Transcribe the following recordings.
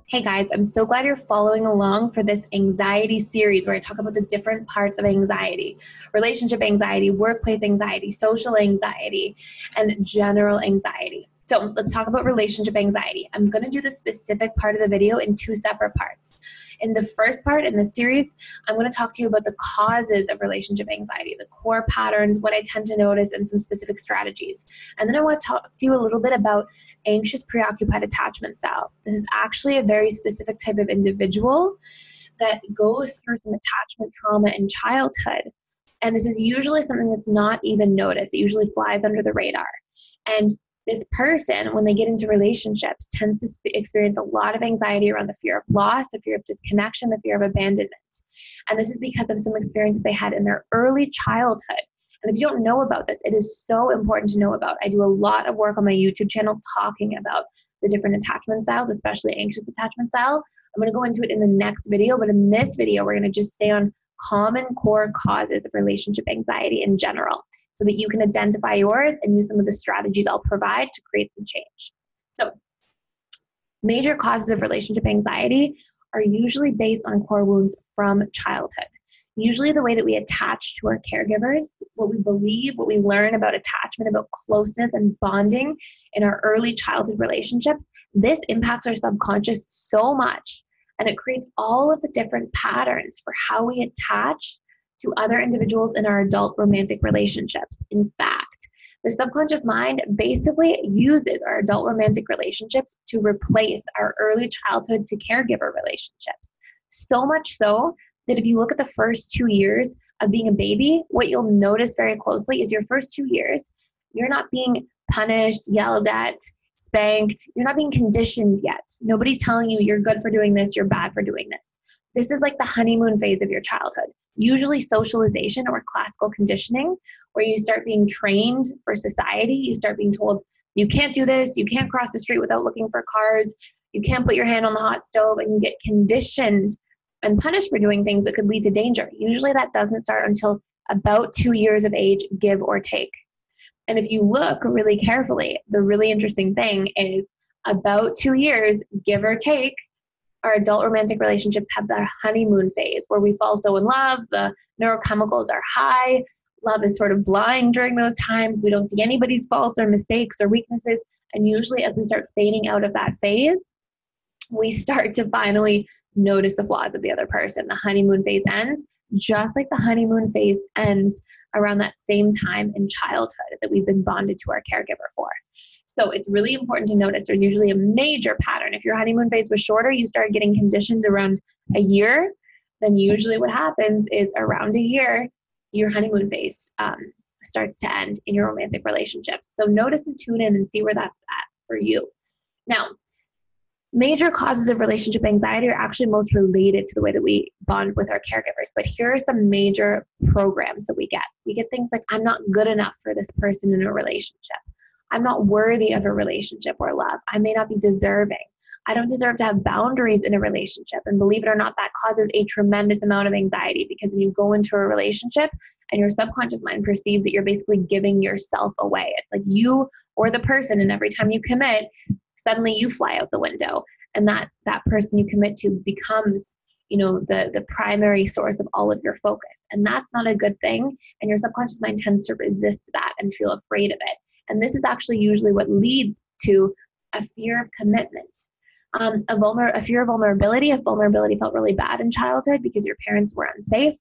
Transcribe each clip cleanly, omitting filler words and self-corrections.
Hey guys, I'm so glad you're following along for this anxiety series where I talk about the different parts of anxiety: relationship anxiety, workplace anxiety, social anxiety, and general anxiety. So let's talk about relationship anxiety. I'm going to do the specific part of the video in two separate parts. In the first part in the series, I'm going to talk to you about the causes of relationship anxiety, the core patterns, what I tend to notice, and some specific strategies. And then I want to talk to you a little bit about anxious preoccupied attachment style. This is actually a very specific type of individual that goes through some attachment trauma in childhood. And this is usually something that's not even noticed. It usually flies under the radar. And this person, when they get into relationships, tends to experience a lot of anxiety around the fear of loss, the fear of disconnection, the fear of abandonment. And this is because of some experiences they had in their early childhood. And if you don't know about this, it is so important to know about. I do a lot of work on my YouTube channel talking about the different attachment styles, especially anxious attachment style. I'm going to go into it in the next video, but in this video, we're going to just stay on common core causes of relationship anxiety in general, so that you can identify yours and use some of the strategies I'll provide to create some change. So, major causes of relationship anxiety are usually based on core wounds from childhood. Usually the way that we attach to our caregivers, what we believe, what we learn about attachment, about closeness and bonding in our early childhood relationships, this impacts our subconscious so much. And it creates all of the different patterns for how we attach to other individuals in our adult romantic relationships. In fact, the subconscious mind basically uses our adult romantic relationships to replace our early childhood to caregiver relationships. So much so that if you look at the first 2 years of being a baby, what you'll notice very closely is your first 2 years, you're not being punished, yelled at, spanked. You're not being conditioned yet. Nobody's telling you you're good for doing this, you're bad for doing this. This is like the honeymoon phase of your childhood. Usually socialization or classical conditioning, where you start being trained for society. You start being told, you can't do this, you can't cross the street without looking for cars, you can't put your hand on the hot stove, and you get conditioned and punished for doing things that could lead to danger. Usually that doesn't start until about 2 years of age, give or take. And if you look really carefully, the really interesting thing is about 2 years, give or take, our adult romantic relationships have the honeymoon phase where we fall so in love, the neurochemicals are high, love is sort of blind during those times, we don't see anybody's faults or mistakes or weaknesses, and usually as we start fading out of that phase, we start to finally notice the flaws of the other person. The honeymoon phase ends, just like the honeymoon phase ends around that same time in childhood that we've been bonded to our caregiver for. So it's really important to notice there's usually a major pattern. If your honeymoon phase was shorter, you start getting conditioned around a year, then usually what happens is around a year, your honeymoon phase starts to end in your romantic relationship. So notice and tune in and see where that's at for you. Now, major causes of relationship anxiety are actually most related to the way that we bond with our caregivers. But here are some major programs that we get. We get things like, I'm not good enough for this person in a relationship. I'm not worthy of a relationship or love. I may not be deserving. I don't deserve to have boundaries in a relationship. And believe it or not, that causes a tremendous amount of anxiety, because when you go into a relationship and your subconscious mind perceives that you're basically giving yourself away. It's like you or the person, and every time you commit, suddenly you fly out the window, and that person you commit to becomes, the primary source of all of your focus. And that's not a good thing. And your subconscious mind tends to resist that and feel afraid of it. And this is actually usually what leads to a fear of commitment, a fear of vulnerability. If vulnerability felt really bad in childhood because your parents were unsafe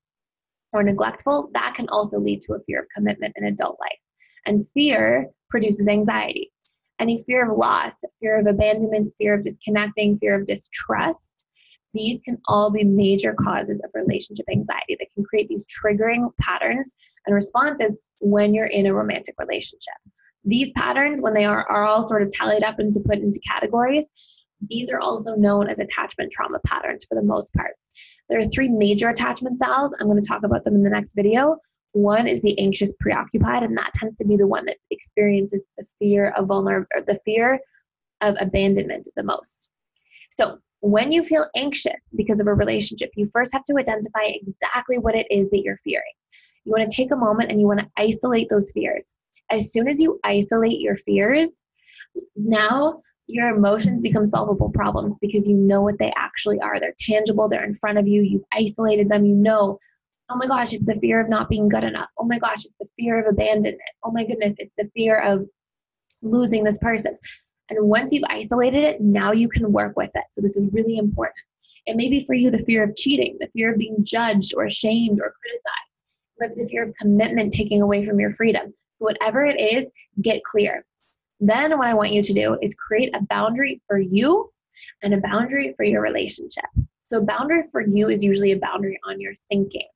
or neglectful, that can also lead to a fear of commitment in adult life. And fear produces anxiety. Any fear of loss, fear of abandonment, fear of disconnecting, fear of distrust, these can all be major causes of relationship anxiety that can create these triggering patterns and responses when you're in a romantic relationship. These patterns, when they are all sort of tallied up and put into categories, these are also known as attachment trauma patterns for the most part. There are 3 major attachment styles. I'm going to talk about them in the next video. One is the anxious preoccupied, and that tends to be the one that experiences the fear of the fear of abandonment the most. So when you feel anxious because of a relationship, you first have to identify exactly what it is that you're fearing. You want to take a moment and you want to isolate those fears. As soon as you isolate your fears, now your emotions become solvable problems because you know what they actually are. They're tangible. They're in front of you. You've isolated them. You know, oh my gosh, it's the fear of not being good enough. Oh my gosh, it's the fear of abandonment. Oh my goodness, it's the fear of losing this person. And once you've isolated it, now you can work with it. So this is really important. It may be for you the fear of cheating, the fear of being judged or shamed or criticized, but the fear of commitment taking away from your freedom. So whatever it is, get clear. Then what I want you to do is create a boundary for you and a boundary for your relationship. So a boundary for you is usually a boundary on your thinking.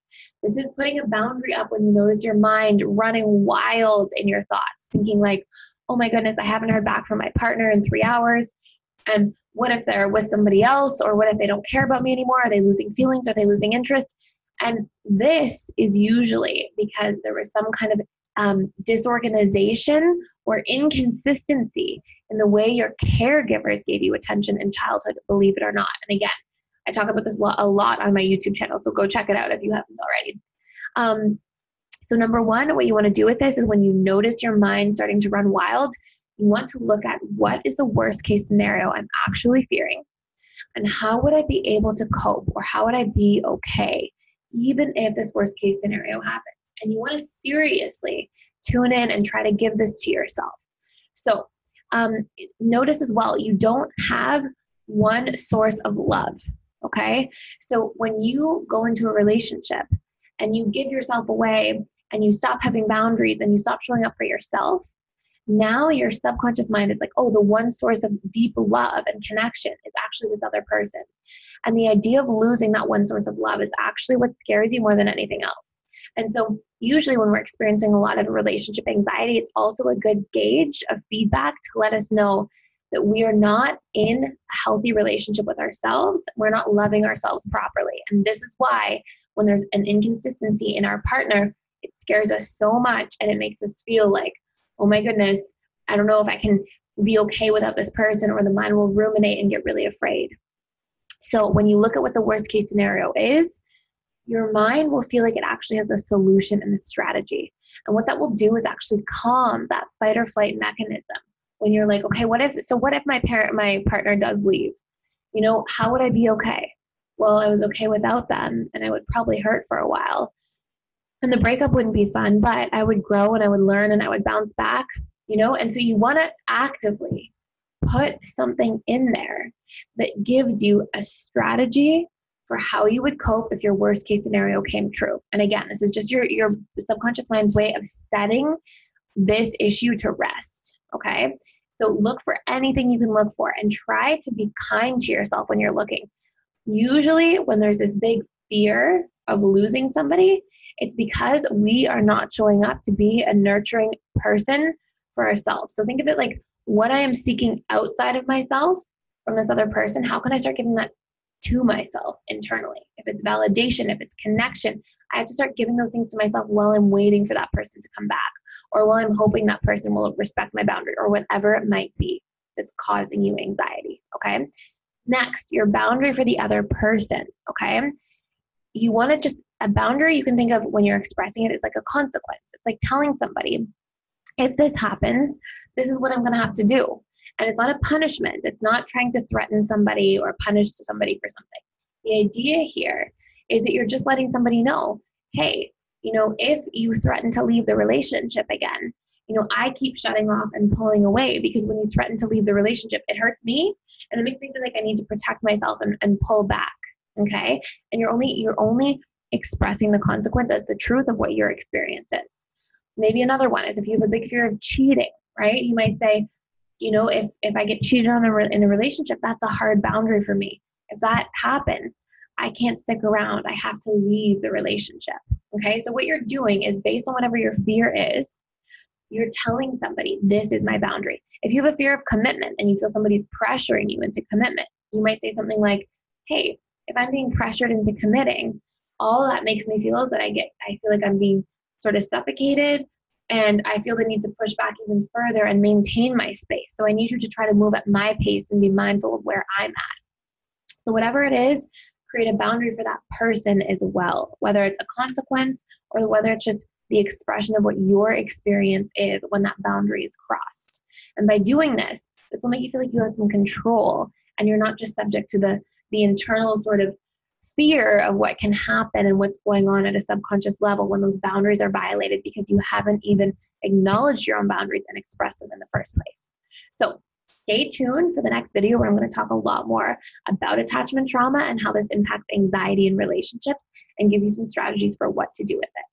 This is putting a boundary up when you notice your mind running wild in your thoughts, thinking like, oh my goodness, I haven't heard back from my partner in 3 hours. And what if they're with somebody else? Or what if they don't care about me anymore? Are they losing feelings? Are they losing interest? And this is usually because there was some kind of disorganization or inconsistency in the way your caregivers gave you attention in childhood, believe it or not. And again, I talk about this a lot on my YouTube channel, so go check it out if you haven't already. So number one, what you want to do with this is when you notice your mind starting to run wild, you want to look at what is the worst case scenario I'm actually fearing, and how would I be able to cope, or how would I be okay, even if this worst case scenario happens. And you want to seriously tune in and try to give this to yourself. So notice as well, you don't have one source of love, okay? So when you go into a relationship and you give yourself away and you stop having boundaries and you stop showing up for yourself, now your subconscious mind is like, oh, the one source of deep love and connection is actually this other person. And the idea of losing that one source of love is actually what scares you more than anything else. And so usually when we're experiencing a lot of relationship anxiety, it's also a good gauge of feedback to let us know that we are not in a healthy relationship with ourselves. We're not loving ourselves properly. And this is why when there's an inconsistency in our partner, it scares us so much and it makes us feel like, oh my goodness, I don't know if I can be okay without this person, or the mind will ruminate and get really afraid. So when you look at what the worst case scenario is, your mind will feel like it actually has the solution and the strategy. And what that will do is actually calm that fight or flight mechanism. When you're like, okay, what if my partner does leave? You know, how would I be okay? Well, I was okay without them, and I would probably hurt for a while. And the breakup wouldn't be fun, but I would grow and I would learn and I would bounce back, you know? And so you want to actively put something in there that gives you a strategy for how you would cope if your worst case scenario came true. And again, this is just your subconscious mind's way of setting this issue to rest, okay? So look for anything you can look for and try to be kind to yourself when you're looking. Usually when there's this big fear of losing somebody, it's because we are not showing up to be a nurturing person for ourselves. So think of it like what I am seeking outside of myself from this other person, how can I start giving that to myself internally? If it's validation, if it's connection, I have to start giving those things to myself while I'm waiting for that person to come back, or while I'm hoping that person will respect my boundary, or whatever it might be that's causing you anxiety, okay? Next, your boundary for the other person, okay? You want to just, a boundary you can think of when you're expressing it is like a consequence. It's like telling somebody, if this happens, this is what I'm going to have to do. And it's not a punishment. It's not trying to threaten somebody or punish somebody for something. The idea here is that you're just letting somebody know, hey, you know, if you threaten to leave the relationship again, you know, I keep shutting off and pulling away because when you threaten to leave the relationship, it hurts me and it makes me feel like I need to protect myself and pull back, okay? And you're only expressing the consequence as the truth of what your experience is. Maybe another one is if you have a big fear of cheating, right? You might say, you know, if I get cheated on in a relationship, that's a hard boundary for me. If that happens, I can't stick around. I have to leave the relationship. Okay, so what you're doing is based on whatever your fear is, you're telling somebody, this is my boundary. If you have a fear of commitment and you feel somebody's pressuring you into commitment, you might say something like, hey, if I'm being pressured into committing, all that makes me feel is that I feel like I'm being sort of suffocated, and I feel the need to push back even further and maintain my space. So I need you to try to move at my pace and be mindful of where I'm at. So whatever it is, create a boundary for that person as well, whether it's a consequence or whether it's just the expression of what your experience is when that boundary is crossed. And by doing this, This will make you feel like you have some control and you're not just subject to the internal sort of fear of what can happen and what's going on at a subconscious level when those boundaries are violated because you haven't even acknowledged your own boundaries and expressed them in the first place. So stay tuned for the next video where I'm going to talk a lot more about attachment trauma and how this impacts anxiety in relationships and give you some strategies for what to do with it.